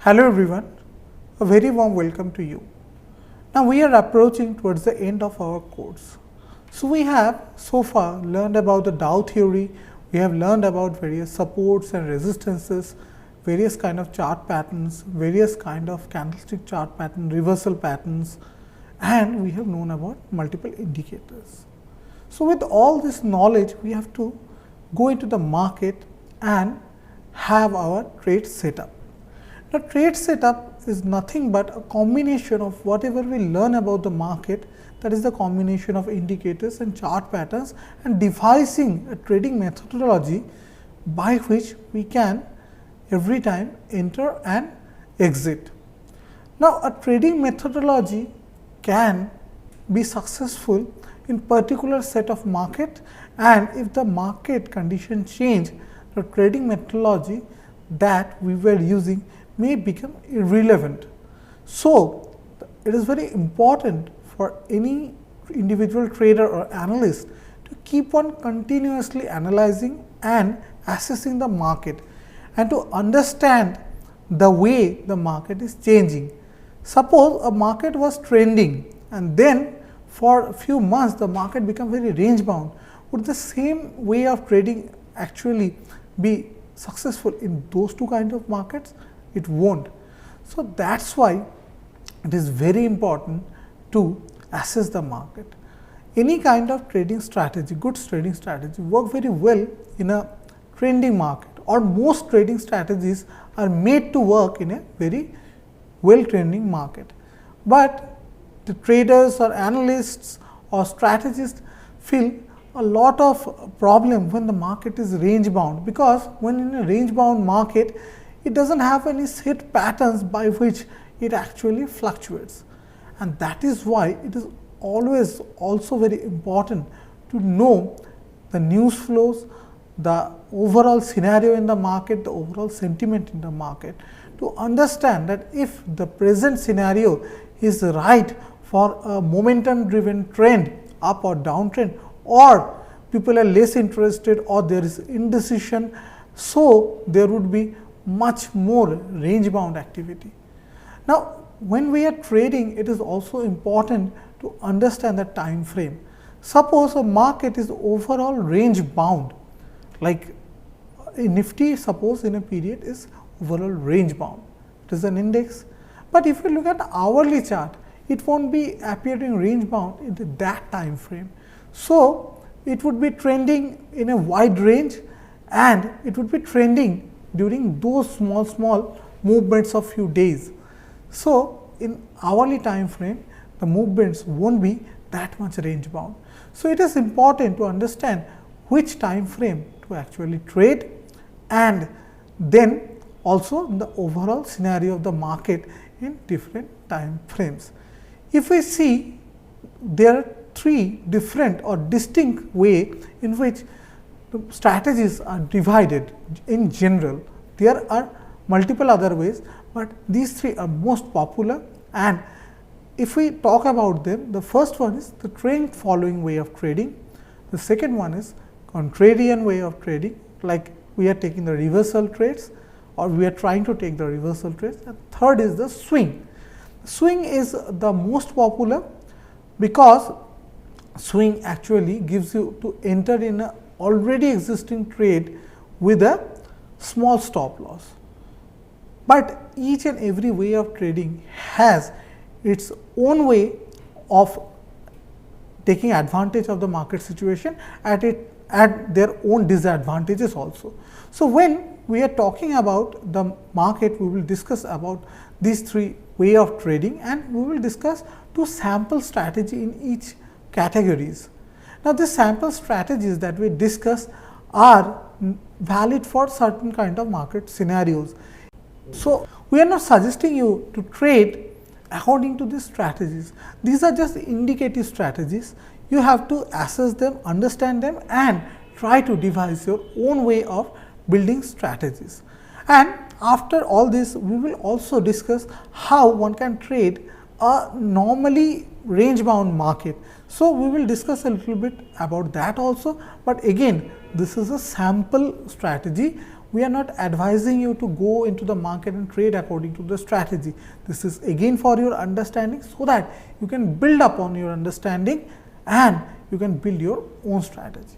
Hello everyone, a very warm welcome to you. Now we are approaching towards the end of our course. So we have so far learned about the Dow theory, we have learned about various supports and resistances, various kind of chart patterns, various kind of candlestick chart pattern, reversal patterns, and we have known about multiple indicators. So with all this knowledge, we have to go into the market and have our trade setup. Now, trade setup is nothing but a combination of whatever we learn about the market, that is the combination of indicators and chart patterns, and devising a trading methodology by which we can every time enter and exit. Now, a trading methodology can be successful in particular set of market, and if the market condition change, the trading methodology that we were using may become irrelevant. So, it is very important for any individual trader or analyst to keep on continuously analyzing and assessing the market and to understand the way the market is changing. Suppose a market was trending and then for a few months the market become very range bound. Would the same way of trading actually be successful in those two kind of markets? It won't. So, that is why it is very important to assess the market. Any kind of trading strategy, good trading strategy work very well in a trending market, or most trading strategies are made to work in a very well trending market. But the traders or analysts or strategists feel a lot of problem when the market is range bound, because when in a range bound market, it does not have any set patterns by which it actually fluctuates, and that is why it is always also very important to know the news flows, the overall scenario in the market, the overall sentiment in the market, to understand that if the present scenario is right for a momentum driven trend, up or downtrend, or people are less interested or there is indecision, so there would be much more range bound activity. Now, when we are trading, it is also important to understand the time frame. Suppose a market is overall range bound, like a Nifty suppose in a period is overall range bound, it is an index. But if you look at the hourly chart, it will not be appearing range bound into that time frame. So, it would be trending in a wide range and it would be trending during those small movements of few days. So, in hourly time frame, the movements will not be that much range bound. So, it is important to understand which time frame to actually trade, and then also the overall scenario of the market in different time frames. If we see, there are three different or distinct way in which the strategies are divided in general. There are multiple other ways, but these three are most popular, and if we talk about them, the first one is the trend following way of trading, the second one is contrarian way of trading, like we are taking the reversal trades or we are trying to take the reversal trades, and third is the swing. Swing is the most popular because swing actually gives you to enter in a already existing trade with a small stop loss. But each and every way of trading has its own way of taking advantage of the market situation at their own disadvantages also. So, when we are talking about the market, we will discuss about these three way of trading, and we will discuss two sample strategy in each categories. Now, the sample strategies that we discuss are valid for certain kind of market scenarios. So, we are not suggesting you to trade according to these strategies. These are just indicative strategies. You have to assess them, understand them, and try to devise your own way of building strategies. And after all this, we will also discuss how one can trade a normally range bound market. So, we will discuss a little bit about that also, but again this is a sample strategy We are not advising you to go into the market and trade according to the strategy. This is again for your understanding, so that you can build upon your understanding and you can build your own strategy.